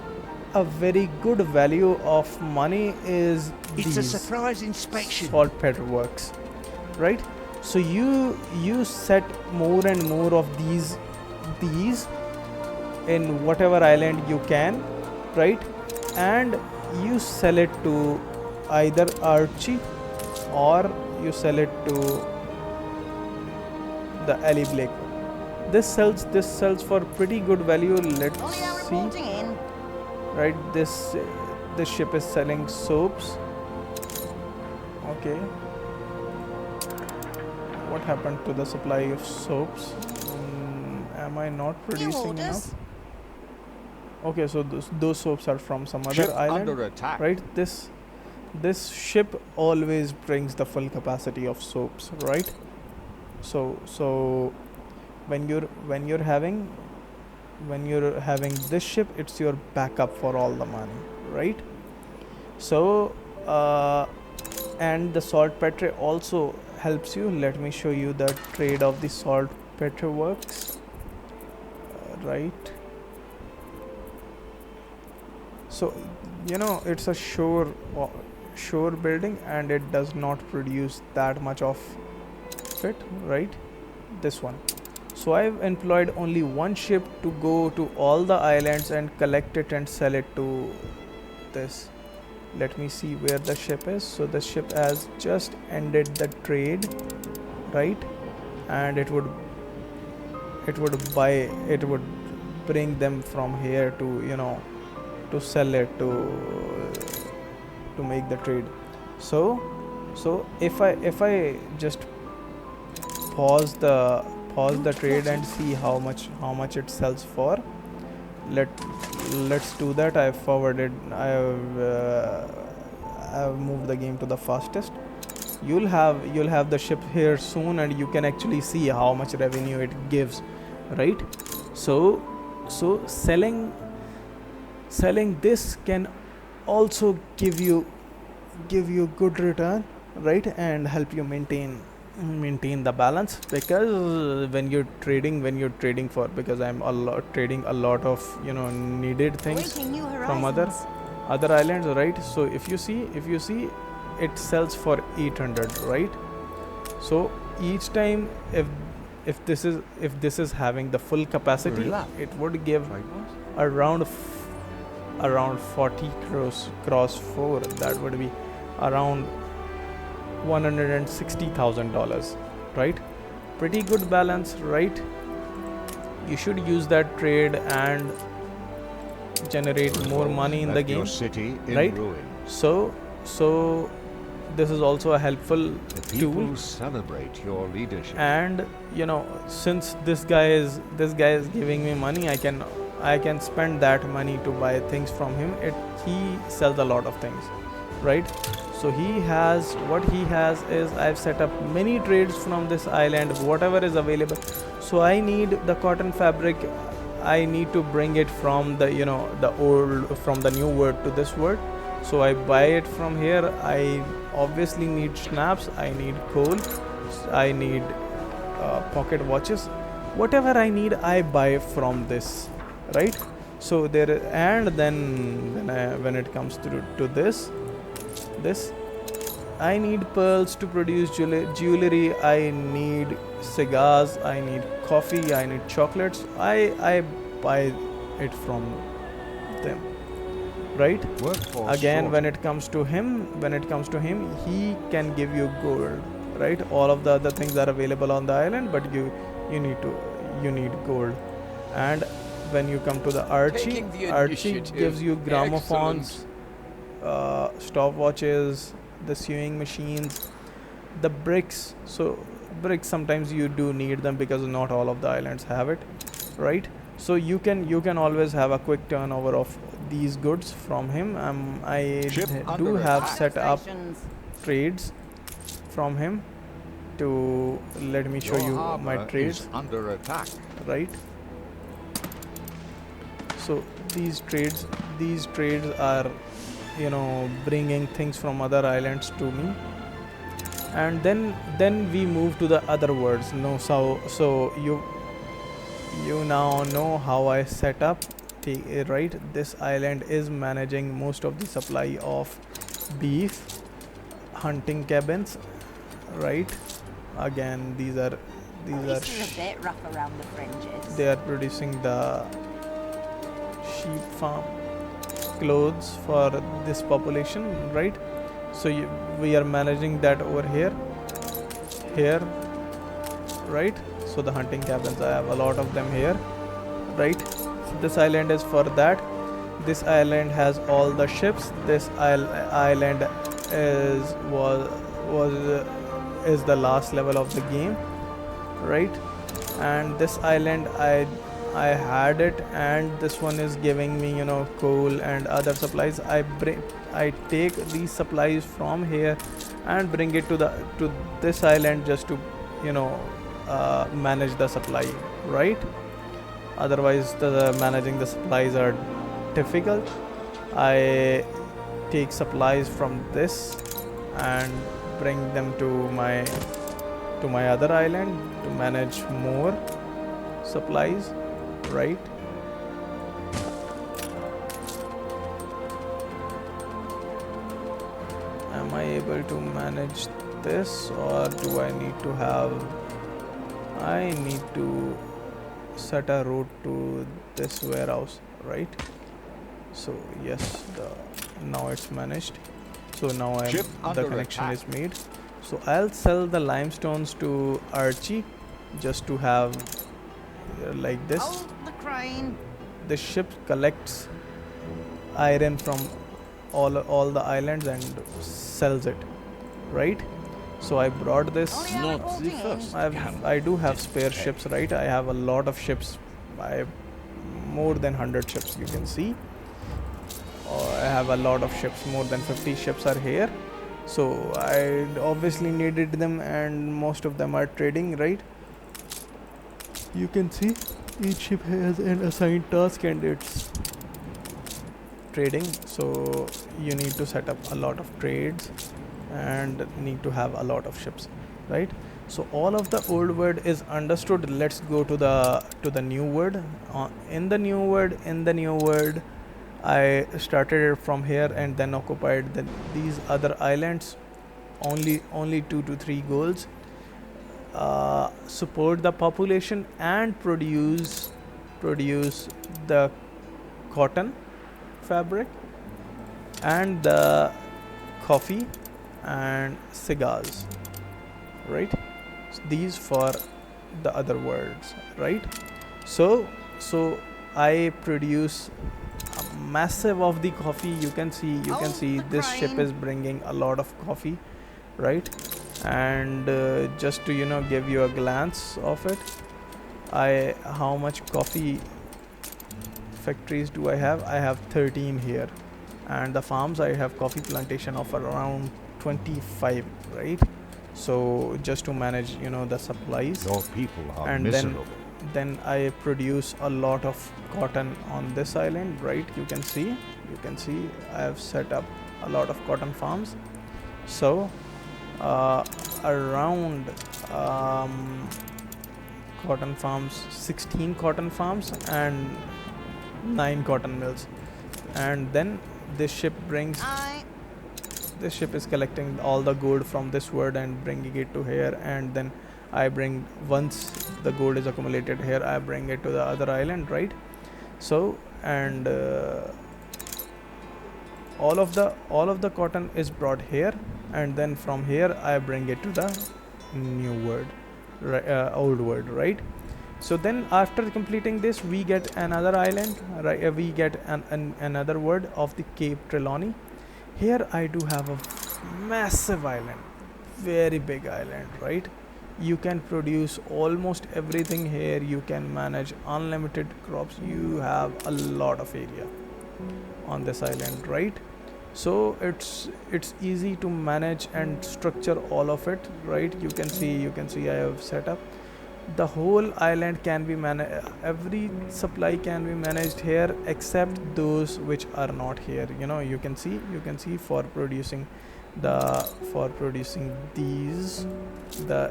a very good value of money is It's a these surprise inspection. salt petrol works, right? So you set more and more of these in whatever island you can, right? And you sell it to either Archie, or you sell it to the Ellie Blake. This sells for pretty good value. Let's see. Right, this ship is selling soaps. Okay. What happened to the supply of soaps? Am I not producing enough? Okay, so those soaps are from some Ship other island, under attack. right? This ship always brings the full capacity of soaps, right? So when you're having this ship, it's your backup for all the money, right? So and the salt petre also helps you. Let me show you the trade of the salt petre works, right? So it's a shore building, and it does not produce that much of it, right? This one. So I've employed only one ship to go to all the islands and collect it and sell it to this. Let me see where the ship is. So the ship has just ended the trade, right? And it would bring them from here to to sell it to make the trade. So if I just pause the trade and see how much it sells for. Let's do that. I've moved the game to the fastest. You'll have the ship here soon, and you can actually see how much revenue it gives, right? So selling this can also give you good return, right? And help you maintain the balance, because when you're trading for, because I'm trading a lot of needed things from other islands, right? So if you see it sells for 800, right? So each time, if this is having the full capacity, it would give around 40 cross 4. That would be around $160,000, right? Pretty good balance, right? You should use that trade and generate more money in the game, Your city in right? ruin. So this is also a helpful The people tool. celebrate your leadership. And since this guy is giving me money, I can spend that money to buy things from him. He sells a lot of things, right? So what he has is, I've set up many trades from this island, whatever is available. So I need the cotton fabric, I need to bring it from from the new world to this world. So I buy it from here. I obviously need schnapps, I need coal, I need pocket watches. Whatever I need, I buy from this, right? So there, and then when it comes to this, I need pearls to produce jewelry. I need cigars. I need coffee. I need chocolates. I buy it from them, right? Workforce Again, when shortage. it comes to him, he can give you gold, right? All of the other things are available on the island, but you need gold. And when you come to the Archie, Taking the Archie initiative. gives you Excellent. gramophones, stopwatches, the sewing machines, the bricks. So bricks, sometimes you do need them because not all of the islands have it, right? So you can always have a quick turnover of these goods from him. I Ship do under have attack. set up trades from him. To let me show Your you harbor my trades, is under attack. right? So these trades are, bringing things from other islands to me. And then we move to the other words. No, so you now know how I set up, right? This island is managing most of the supply of beef, hunting cabins, right? Again, these are This is a bit rough around the fringes. they are producing the sheep farm clothes for this population, right? So we are managing that over here, right? So the hunting cabins, I have a lot of them here, right? So this island is for that. This island has all the ships. This island is the last level of the game, right? And this island I had it, and this one is giving me coal and other supplies. I take these supplies from here and bring it to this island just to manage the supply, right? Otherwise managing the supplies are difficult. I take supplies from this and bring them to my other island to manage more supplies, right? Am I able to manage this, or do I need to set a route to this warehouse, right? So yes, now it's managed. So now Ship the under connection attack. is made. So I'll sell the limestones to Archie just to have like this. Hold the crane. The ship collects iron from all the islands and sells it, right? So I brought this. Not the first. I do have spare ships, right? I have a lot of ships. I have more than 100 ships, you can see. I have a lot of ships, more than 50 ships are here. So I obviously needed them, and most of them are trading, right? You can see each ship has an assigned task and it's trading. So you need to set up a lot of trades and need to have a lot of ships, right? So all of the old word is understood. Let's go to the new word. In the new word, I started it from here and then occupied these other islands. Only 2 to 3 goals. Support the population and produce the cotton fabric and the coffee and cigars, right? These for the other words, right? So I produce a massive of the coffee. You can see this ship is bringing a lot of coffee, right? And just to give you a glance of it, how much coffee factories do I have? I have 13 here, and the farms, I have coffee plantation of around 25, right? So just to manage the supplies, Your people are and miserable. then I produce a lot of cotton on this island, right? You can see I have set up a lot of cotton farms, So around cotton farms, 16 cotton farms and 9 cotton mills. And then this ship brings this ship is collecting all the gold from this word and bringing it to here, and then I bring, once the gold is accumulated here, I bring it to the other island, right? So, and all of the cotton is brought here, and then from here I bring it to the new word, old word, right? So then after completing this, we get another island, right? We get another word of the Cape Trelawney. Here I do have a massive island, very big island, right? You can produce almost everything here. You can manage unlimited crops. You have a lot of area on this island, right? So it's easy to manage and structure all of it, right? You can see I have set up the whole island can be managed. Every supply can be managed here except those which are not here. You can see for producing these, the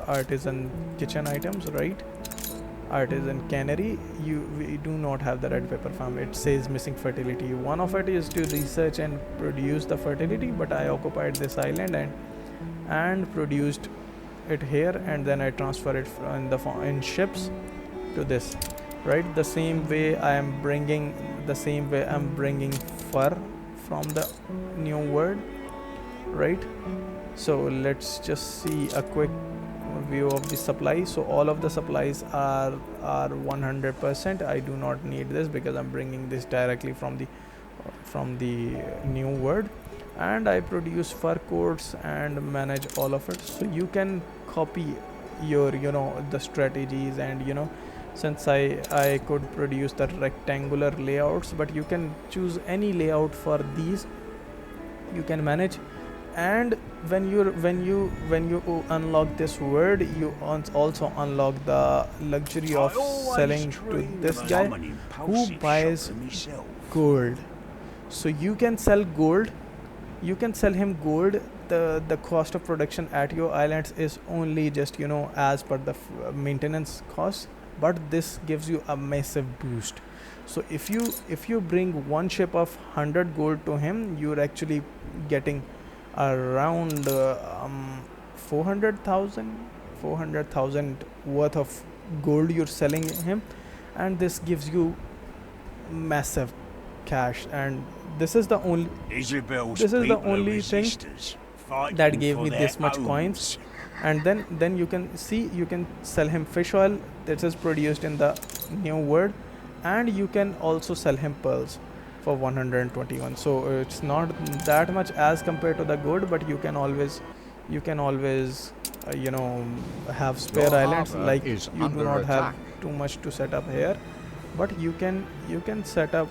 artisan kitchen items, right? Artisan cannery, we do not have the red pepper farm. It says missing fertility. One of it is to research and produce the fertility, but I occupied this island and produced it here, and then I transfer it in ships to this, right? The same way I'm bringing fur from the new world, right? So let's just see a quick view of the supply. So all of the supplies are 100%. I do not need this because I'm bringing this directly from the new world, and I produce fur coats and manage all of it. So you can copy your the strategies, and since I could produce the rectangular layouts, but you can choose any layout for these. You can manage, and when you unlock this word, you also unlock the luxury of selling to this guy who buys gold. So you can sell gold. You can sell him gold. The cost of production at your islands is only just as per the maintenance cost, but this gives you a massive boost. So if you bring one ship of 100 gold to him, you're actually getting around 400,000 worth of gold you're selling him, and this gives you massive cash. And this is the only thing that gave me this much coins. And then you can sell him fish oil that is produced in the new world, and you can also sell him pearls for 121. So it's not that much as compared to the gold, but you can always have spare islands, like you do not have too much to set up here, but you can set up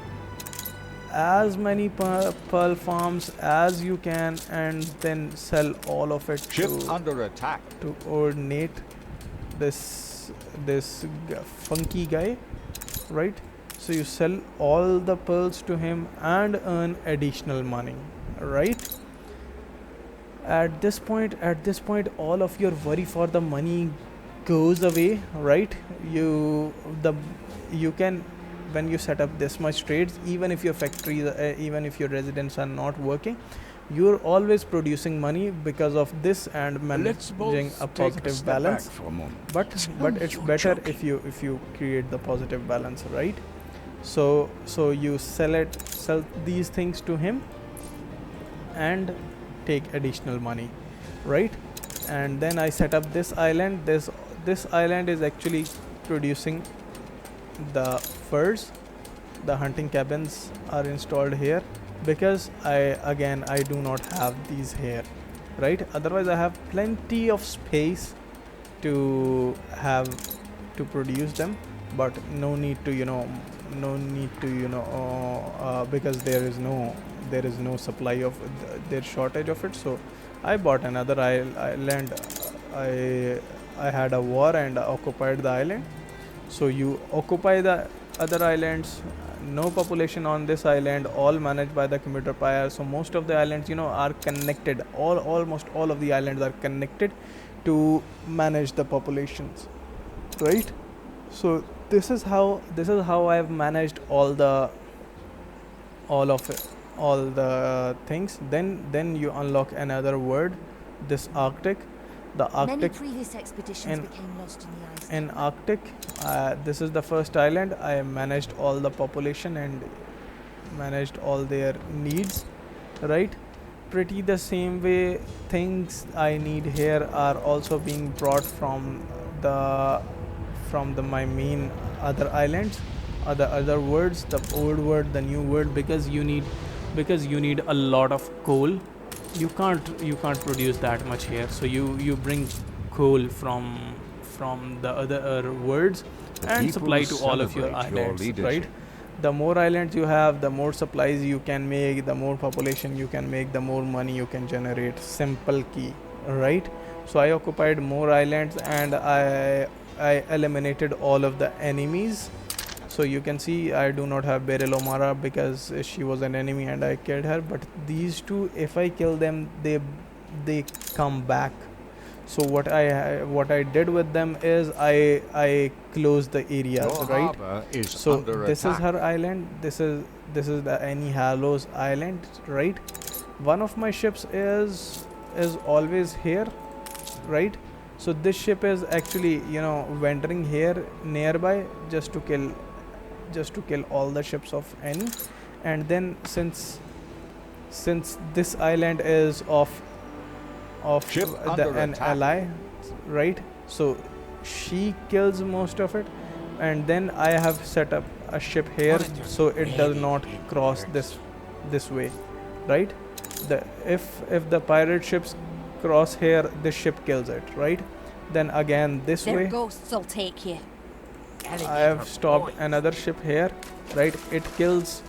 as many pearl farms as you can, and then sell all of it under attack to coordinate this funky guy, right? So you sell all the pearls to him and earn additional money, right? At this point all of your worry for the money goes away, right? You can, when you set up this much trades, even if your factories, even if your residents are not working, you're always producing money because of this and managing a positive balance. But it's better if you create the positive balance, right? So you sell these things to him and take additional money, right? And then I set up this island. This island is actually producing the furs. The hunting cabins are installed here because I do not have these here, right? Otherwise I have plenty of space to produce them, but no need to because there is no supply of there's shortage of it. So I bought another island. I had a war and occupied the island. So you occupy the other islands, no population on this island, all managed by the commuter pyre. So most of the islands, you know, are connected. Almost all of the islands are connected to manage the populations, right? So this is how I've managed all of it, all the things. Then you unlock another word, this Arctic. The Many Arctic, previous expeditions in- became lost in the ice. in Arctic, this is the first island. I managed all the population and managed all their needs, right? Pretty the same way things I need here are also being brought from the my main other islands, other words, the old word, the new word, because you need a lot of coal. You can't produce that much here, so you bring coal from the other words and people supply to all of your celebrate your islands, leadership. right? The more islands you have, the more supplies you can make, the more population you can make, the more money you can generate. Simple key, right? So I occupied more islands and I eliminated all of the enemies. So you can see I do not have Beryl O'Mara because she was an enemy and I killed her. But these two, if I kill them, they come back. So what I did with them is I closed the areas, Your right? harbor is So under this attack. is her island. This is the Annie Hallows island, right? One of my ships is always here, right? So this ship is actually, you know, wandering here nearby just to kill all the ships of Annie. And then since this island is of Ship the under an attack. ally, right? So she kills most of it, and then I have set up a ship here so it does not cross this way, right? If the pirate ships cross here, this ship kills it, right? Then again this Their way ghosts will take you. I have stopped another ship here, right? It kills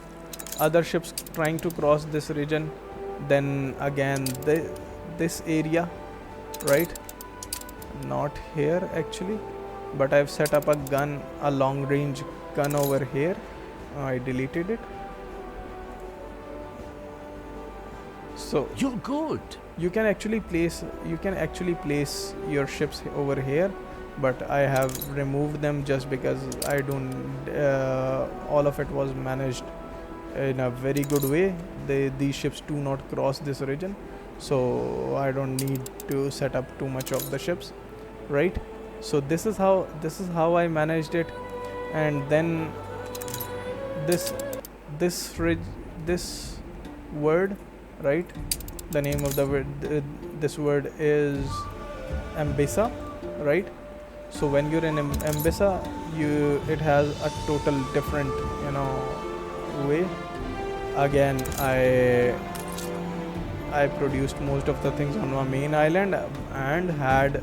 other ships trying to cross this region. Then again this area, right? Not here actually, but I've set up a long range gun over here. I deleted it. So You're good. you can actually place your ships over here, but I have removed them just because I don't all of it was managed in a very good way. These ships do not cross this region, so I don't need to set up too much of the ships, right? So this is how I managed it. And then this word, right? The name of the word, this word is Ambissa, right? So when you're in Ambissa, it has a total different, way. Again, I produced most of the things on my main island and had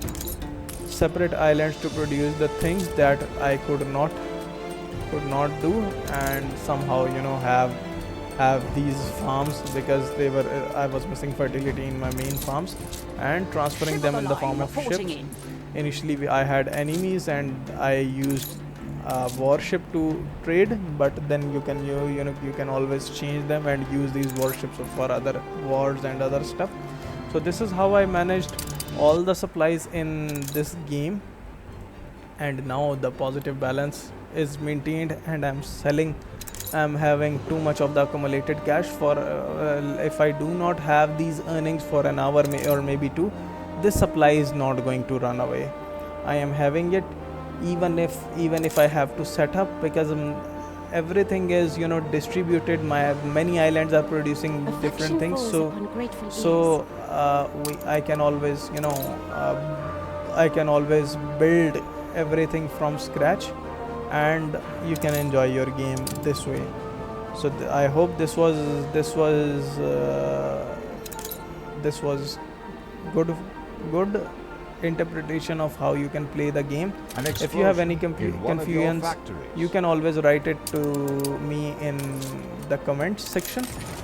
separate islands to produce the things that I could not do, and somehow have these farms because I was missing fertility in my main farms, and transferring them in the form of ships. Initially I had enemies and I used a warship to trade, but then you can always change them and use these warships for other wars and other stuff. So this is how I managed all the supplies in this game, and now the positive balance is maintained and I'm having too much of the accumulated cash for if I do not have these earnings for an hour or maybe two, this supply is not going to run away. I am having it even if I have to set up, because everything is distributed. My many islands are producing different things, so I can always build everything from scratch, and you can enjoy your game this way. So I hope this was good interpretation of how you can play the game. An If you have any explosion in one of your confusions, factories. you can always write it to me in the comments section,